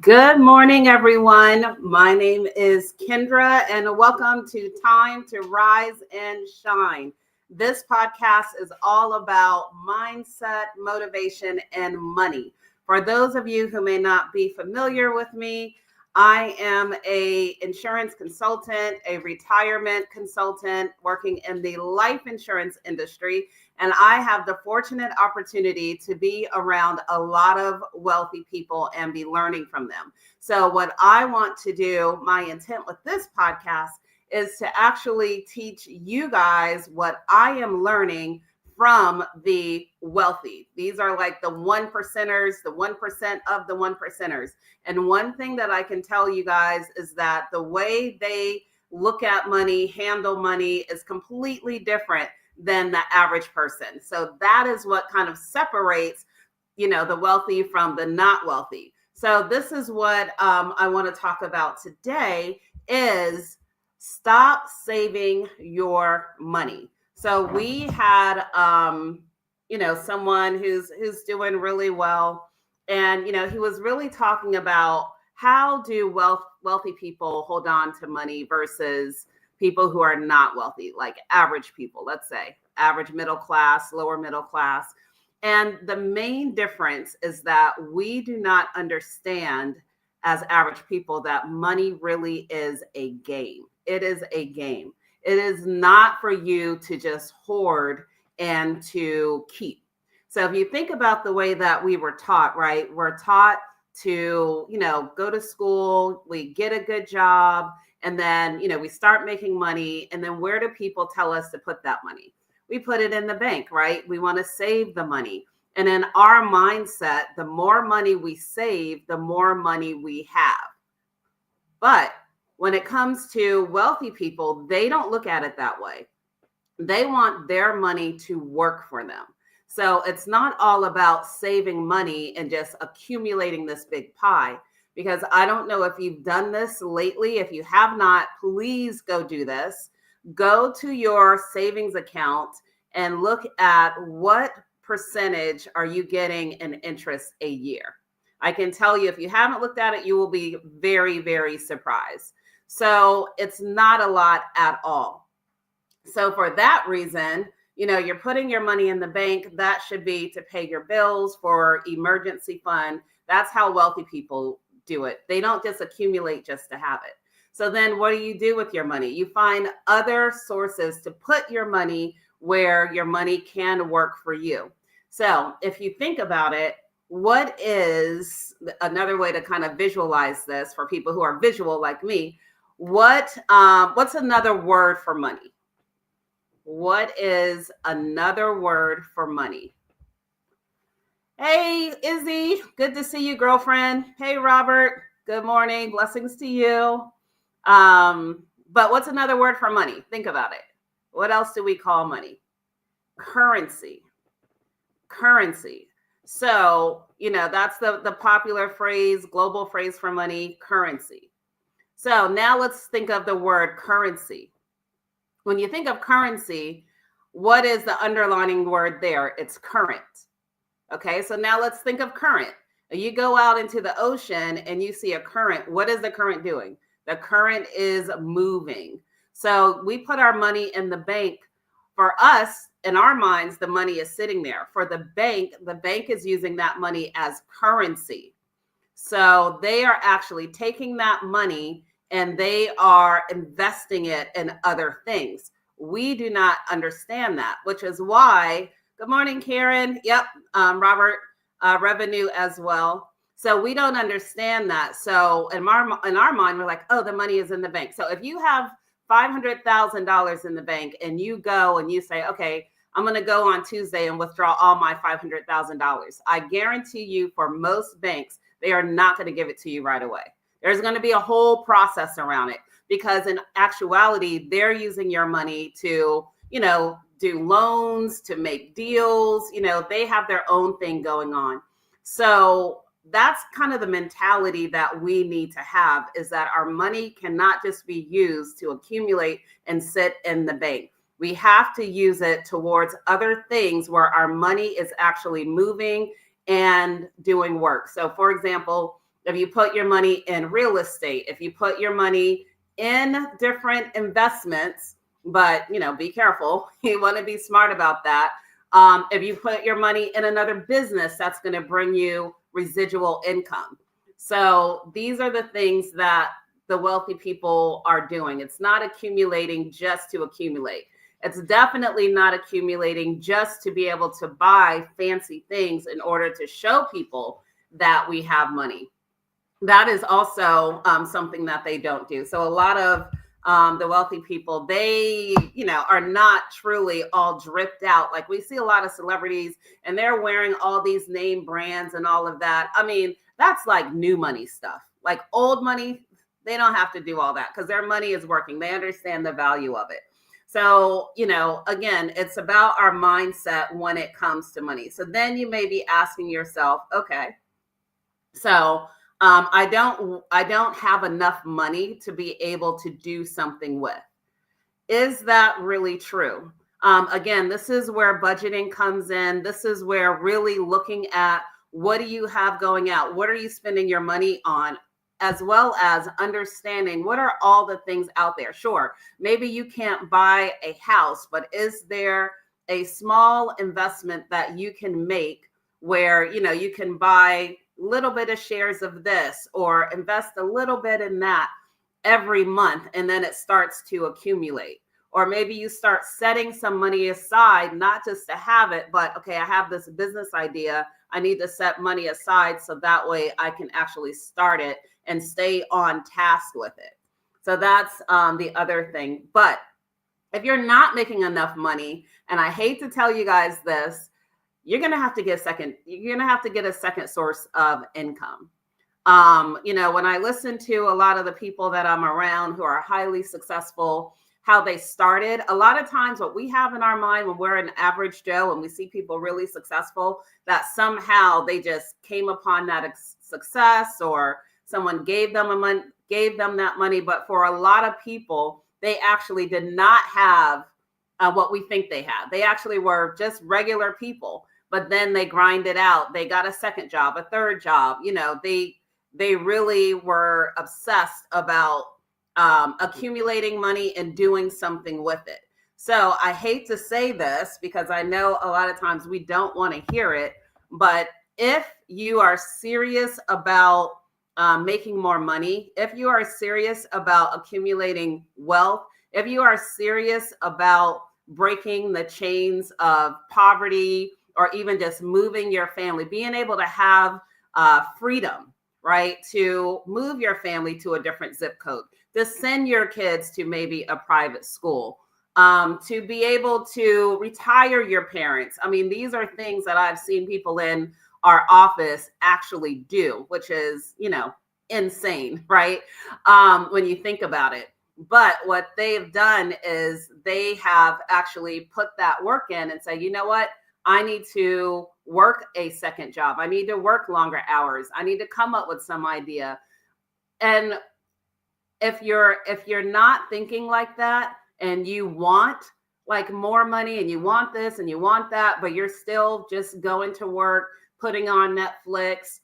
Good morning, everyone. My name is Kendra, and welcome to Time to Rise and Shine. This podcast is all about mindset, motivation, and money. For those of you who may not be familiar with me, I am an insurance consultant, a retirement consultant working in the life insurance industry. And I have the fortunate opportunity to be around a lot of wealthy people and be learning from them. So what I want to do, my intent with this podcast is to actually teach you guys what I am learning from the wealthy. These are like the one percenters, the 1% of the one percenters. And one thing that I can tell you guys is that the way they look at money, handle money is completely different than the average person. So that is what kind of separates, the wealthy from the not wealthy. So this is what I want to talk about today is stop saving your money. So we had, someone who's doing really well. And, he was really talking about how do wealthy people hold on to money versus people who are not wealthy, like average people, let's say average middle class, lower middle class. And the main difference is that we do not understand as average people that money really is a game. It is a game. It is not for you to just hoard and to keep. So if you think about the way that we were taught, right? We're taught to, go to school, we get a good job, and then, we start making money. And then where do people tell us to put that money? We put it in the bank, right? We want to save the money. And in our mindset, the more money we save, the more money we have. But when it comes to wealthy people, they don't look at it that way. They want their money to work for them. So it's not all about saving money and just accumulating this big pie. Because I don't know if you've done this lately. If you have not, please go do this. Go to your savings account and look at what percentage are you getting in interest a year. I can tell you, if you haven't looked at it, you will be very, very surprised. So it's not a lot at all. So for that reason, you're putting your money in the bank. That should be to pay your bills, for emergency fund. That's how wealthy people do it. They don't just accumulate just to have it. So then what do you do with your money? You find other sources to put your money where your money can work for you. So if you think about it, what is another way to kind of visualize this for people who are visual like me? What's another word for money? What is another word for money? Hey, Izzy, good to see you, girlfriend. Hey, Robert, good morning. Blessings to you. But what's another word for money? Think about it. What else do we call money? Currency. So, that's the popular phrase, global phrase for money, currency. So now let's think of the word currency. When you think of currency, what is the underlining word there? It's current. Okay, so now let's think of current. You go out into the ocean and you see a current. What is the current doing? The current is moving. So we put our money in the bank. For us, in our minds, the money is sitting there. For the bank is using that money as currency. So they are actually taking that money and they are investing it in other things. We do not understand that, which is why, good morning, Karen. Yep, Robert, revenue as well. So we don't understand that. So in our mind, we're like, oh, the money is in the bank. So if you have $500,000 in the bank and you go and you say, okay, I'm going to go on Tuesday and withdraw all my $500,000. I guarantee you, for most banks, they are not going to give it to you right away. There's going to be a whole process around it, because in actuality, they're using your money to, do loans, to make deals. They have their own thing going on. So that's kind of the mentality that we need to have, is that our money cannot just be used to accumulate and sit in the bank. We have to use it towards other things where our money is actually moving and doing work. So for example, if you put your money in real estate, if you put your money in different investments, but be careful. You want to be smart about that. If you put your money in another business, that's going to bring you residual income. So these are the things that the wealthy people are doing. It's not accumulating just to accumulate. It's definitely not accumulating just to be able to buy fancy things in order to show people that we have money. That is also something that they don't do. So a lot of the wealthy people, they, are not truly all dripped out. Like we see a lot of celebrities and they're wearing all these name brands and all of that. I mean, that's like new money stuff. Like old money, they don't have to do all that because their money is working. They understand the value of it. So, again, it's about our mindset when it comes to money. So then you may be asking yourself, okay, so I don't have enough money to be able to do something with. Is that really true? Again, this is where budgeting comes in. This is where really looking at what do you have going out? What are you spending your money on? As well as understanding what are all the things out there. Sure, maybe you can't buy a house, but is there a small investment that you can make where, you can buy a little bit of shares of this or invest a little bit in that every month, and then it starts to accumulate. Or maybe you start setting some money aside, not just to have it, but okay, I have this business idea. I need to set money aside so that way I can actually start it and stay on task with it. So that's the other thing. But if you're not making enough money, and I hate to tell you guys this, you're going to have to get a second source of income. When I listen to a lot of the people that I'm around who are highly successful, how they started, a lot of times what we have in our mind when we're an average Joe and we see people really successful, that somehow they just came upon that success or someone gave them that money. But for a lot of people, they actually did not have what we think they had. They actually were just regular people, but then they grinded out. They got a second job, a third job. They really were obsessed about accumulating money and doing something with it. So I hate to say this because I know a lot of times we don't want to hear it, but if you are serious about making more money, if you are serious about accumulating wealth, if you are serious about breaking the chains of poverty or even just moving your family, being able to have freedom, right? To move your family to a different zip code, to send your kids to maybe a private school, to be able to retire your parents. I mean, these are things that I've seen people in our office actually do, which is, insane, right? When you think about it. But what they've done is they have actually put that work in and say, you know what? I need to work a second job. I need to work longer hours. I need to come up with some idea. And if you're not thinking like that and you want like more money and you want this and you want that, but you're still just going to work, putting on Netflix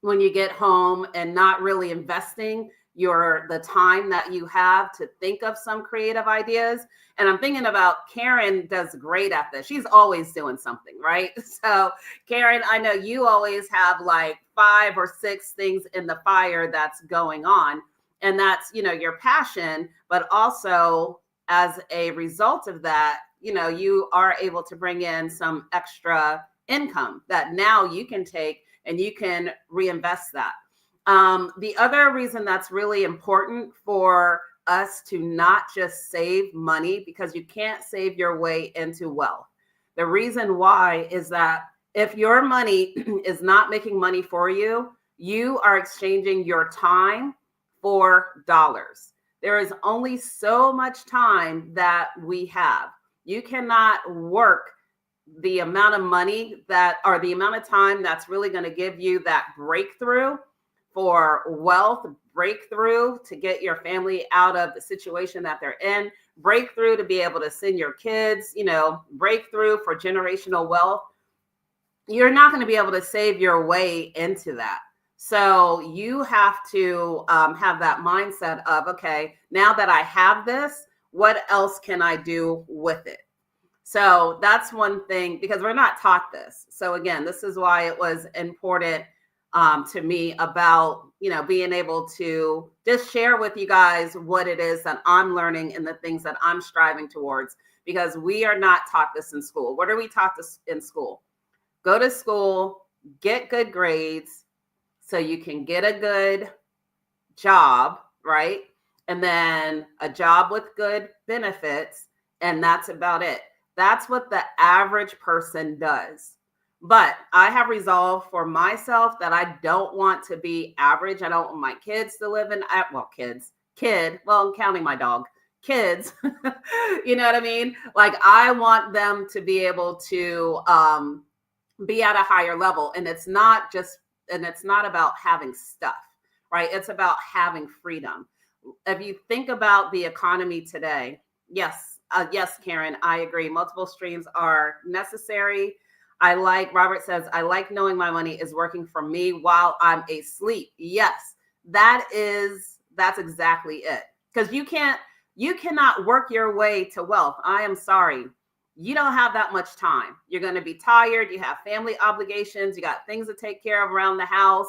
when you get home and not really investing the time that you have to think of some creative ideas. And I'm thinking about Karen does great at this. She's always doing something, right? So Karen, I know you always have like 5 or 6 things in the fire that's going on. And that's, your passion, but also as a result of that, you are able to bring in some extra income that now you can take and you can reinvest that. The other reason that's really important for us to not just save money, because you can't save your way into wealth. The reason why is that if your money is not making money for you, you are exchanging your time for dollars. There is only so much time that we have. You cannot work the amount of money or the amount of time that's really going to give you that breakthrough for wealth, breakthrough to get your family out of the situation that they're in, breakthrough to be able to send your kids, breakthrough for generational wealth. You're not going to be able to save your way into that. So you have to have that mindset of, okay, now that I have this, what else can I do with it? So that's one thing, because we're not taught this. So again, this is why it was important to me about, being able to just share with you guys what it is that I'm learning and the things that I'm striving towards, because we are not taught this in school. What are we taught this in school? Go to school, get good grades so you can get a good job, right? And then a job with good benefits, and that's about it. That's what the average person does. But I have resolved for myself that I don't want to be average. I don't want my kids to live in, well, I'm counting my dog, kids, you know what I mean? Like, I want them to be able to be at a higher level. And it's not about having stuff, right? It's about having freedom. If you think about the economy today, yes, Karen, I agree. Multiple streams are necessary. Robert says, I like knowing my money is working for me while I'm asleep. Yes, that's exactly it. Because you cannot work your way to wealth. I am sorry. You don't have that much time. You're going to be tired. You have family obligations. You got things to take care of around the house.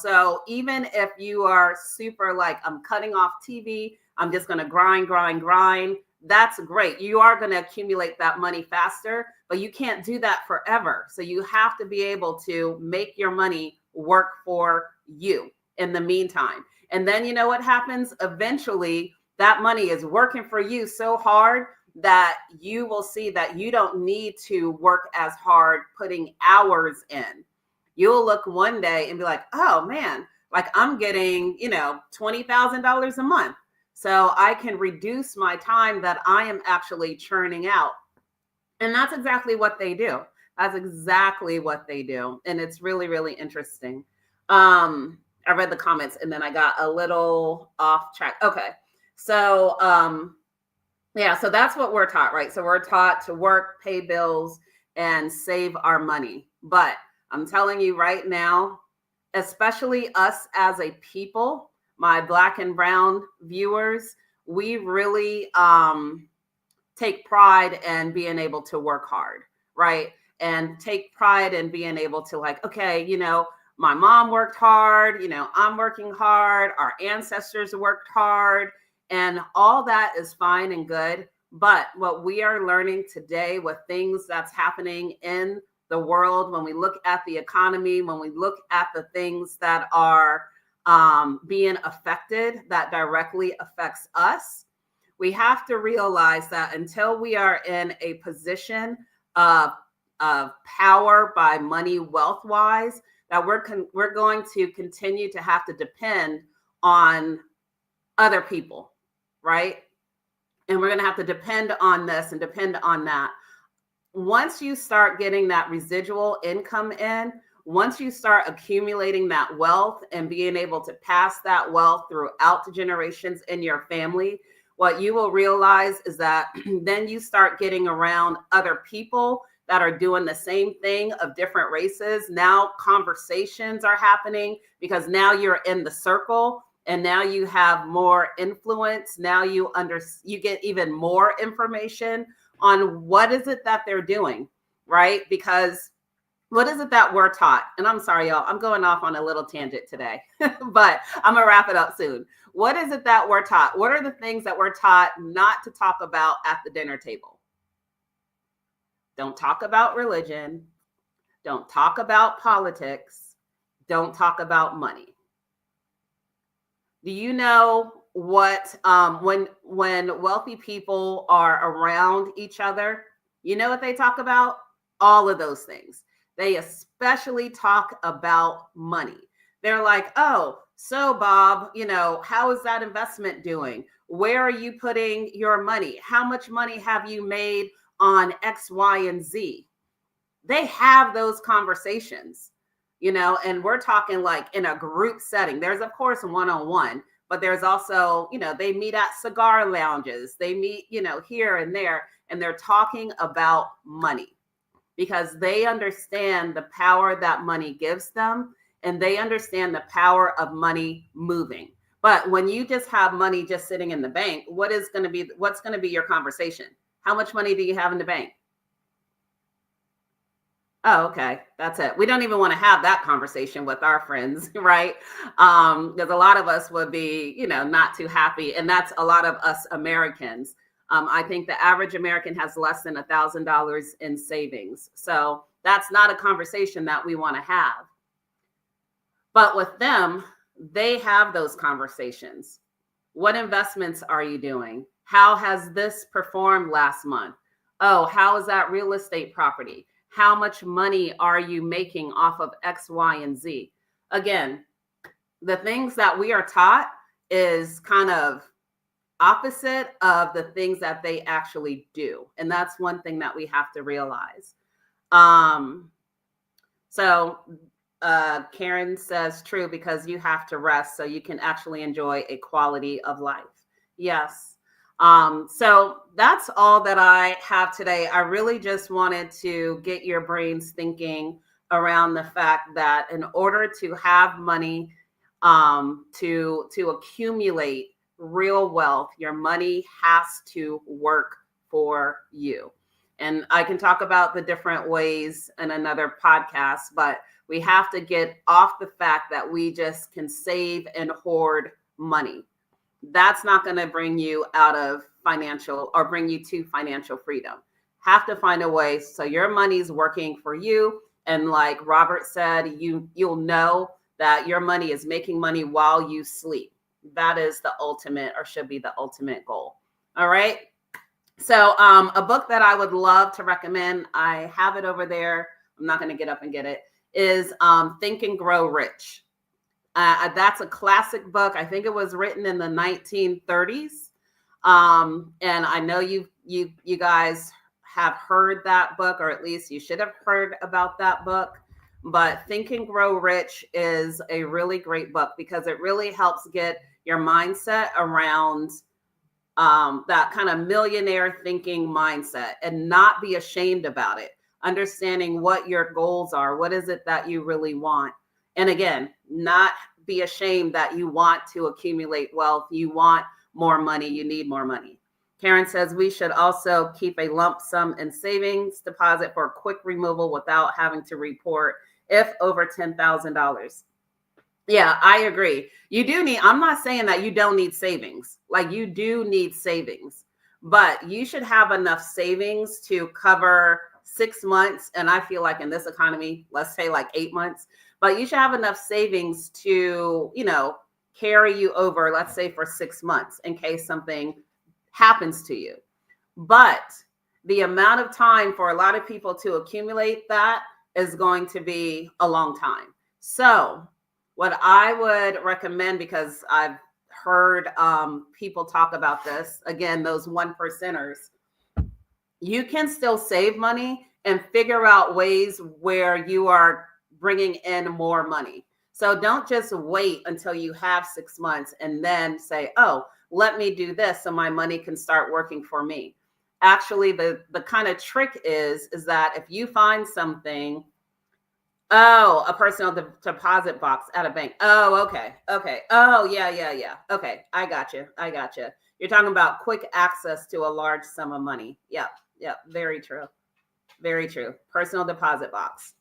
So even if you are super like, I'm cutting off TV, I'm just going to grind, that's great. You are going to accumulate that money faster, but you can't do that forever. So you have to be able to make your money work for you in the meantime. And then you know what happens? Eventually, that money is working for you so hard that you will see that you don't need to work as hard putting hours in. You'll look one day and be like, oh man, like I'm getting, $20,000 a month. So I can reduce my time that I am actually churning out. And that's exactly what they do. That's exactly what they do. And it's really, really interesting. I read the comments and then I got a little off track. Okay. So, yeah, so that's what we're taught, right? So we're taught to work, pay bills, and save our money. But I'm telling you right now, especially us as a people, my Black and brown viewers, we really take pride in being able to work hard, right? And take pride in being able to, like, okay, my mom worked hard, I'm working hard, our ancestors worked hard, and all that is fine and good. But what we are learning today with things that's happening in the world, when we look at the economy, when we look at the things that are being affected, that directly affects us, we have to realize that until we are in a position of power by money, wealth wise, that we're going to continue to have to depend on other people, right? And we're going to have to depend on this and depend on that. Once you start getting that residual income in, once you start accumulating that wealth and being able to pass that wealth throughout the generations in your family, what you will realize is that then you start getting around other people that are doing the same thing of different races. Now conversations are happening because now you're in the circle and now you have more influence. Now you get even more information on what is it that they're doing, right? Because what is it that we're taught? And I'm sorry, y'all, I'm going off on a little tangent today, but I'm gonna wrap it up soon. What is it that we're taught? What are the things that we're taught not to talk about at the dinner table? Don't talk about religion. Don't talk about politics. Don't talk about money. Do you know what, when wealthy people are around each other, you know what they talk about? All of those things. They especially talk about money. They're like, oh, so Bob, how is that investment doing? Where are you putting your money? How much money have you made on X, Y, and Z? They have those conversations, and we're talking like in a group setting. There's, of course, one-on-one, but there's also, they meet at cigar lounges. They meet, here and there, and they're talking about money because they understand the power that money gives them. and they understand the power of money moving. But when you just have money just sitting in the bank, what's going to be your conversation? How much money do you have in the bank? Oh, okay. That's it. We don't even want to have that conversation with our friends, right? Because a lot of us would be, not too happy. And that's a lot of us Americans. I think the average American has less than $1,000 in savings. So that's not a conversation that we want to have. But with them, they have those conversations. What investments are you doing? How has this performed last month? Oh, how is that real estate property? How much money are you making off of X, Y, and Z? Again, the things that we are taught is kind of opposite of the things that they actually do. And that's one thing that we have to realize. So Karen says true, because you have to rest so you can actually enjoy a quality of life. Yes. So that's all that I have today. I really just wanted to get your brains thinking around the fact that in order to have money, to accumulate real wealth, your money has to work for you. And I can talk about the different ways in another podcast, but we have to get off the fact that we just can save and hoard money. That's not going to bring you out of financial or bring you to financial freedom. Have to find a way so your money's working for you. And like Robert said, you'll know that your money is making money while you sleep. That is the ultimate, or should be the ultimate goal. All right. So a book that I would love to recommend, I have it over there, I'm not going to get up and get it, is Think and Grow Rich. That's a classic book. I think it was written in the 1930s. And I know you guys have heard that book, or at least you should have heard about that book. But Think and Grow Rich is a really great book because it really helps get your mindset around that kind of millionaire thinking mindset and not be ashamed about it. Understanding what your goals are. What is it that you really want? And again, not be ashamed that you want to accumulate wealth. You want more money. You need more money. Karen says we should also keep a lump sum in savings deposit for quick removal without having to report if over $10,000. Yeah, I agree. You do need, I'm not saying that you don't need savings. Like, you do need savings, but you should have enough savings to cover 6 months. And I feel like in this economy, let's say like 8 months, but you should have enough savings to, carry you over, let's say for 6 months in case something happens to you. But the amount of time for a lot of people to accumulate that is going to be a long time. So what I would recommend, because I've heard people talk about this, again, those 1%ers, you can still save money and figure out ways where you are bringing in more money. So don't just wait until you have 6 months and then say, oh, let me do this so my money can start working for me. Actually, the kind of trick is that if you find something, oh, a personal deposit box at a bank. Oh, okay. Oh, yeah. Okay, I got you. You're talking about quick access to a large sum of money. Yep. Very true. Personal deposit box.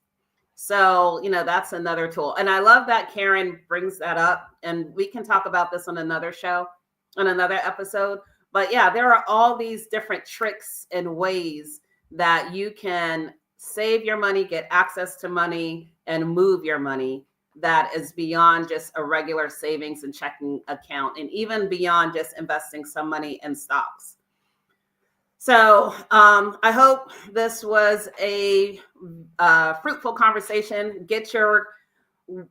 So, that's another tool. And I love that Karen brings that up. And we can talk about this on another show, on another episode. But yeah, there are all these different tricks and ways that you can save your money, get access to money, and move your money that is beyond just a regular savings and checking account, and even beyond just investing some money in stocks. So I hope this was a fruitful conversation. Get your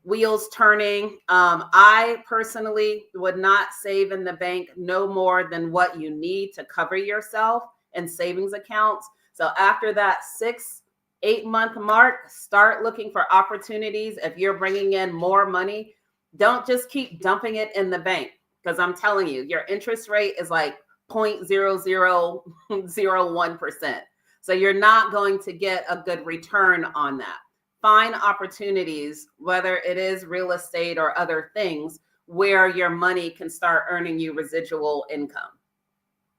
wheels turning. I personally would not save in the bank no more than what you need to cover yourself in savings accounts. So after that 6-8 month mark, start looking for opportunities. If you're bringing in more money, don't just keep dumping it in the bank, because I'm telling you, your interest rate is like 0.0001%. So you're not going to get a good return on that. find opportunities, whether it is real estate or other things, where your money can start earning you residual income.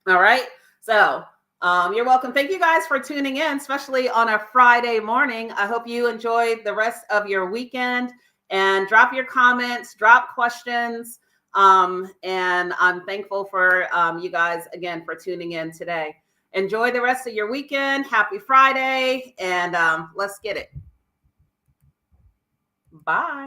All right. So you're welcome. Thank you guys for tuning in, especially on a Friday morning. I hope you enjoyed the rest of your weekend, and drop your comments, drop questions. And I'm thankful for you guys again for tuning in today. Enjoy the rest of your weekend. Happy Friday, and let's get it. Bye.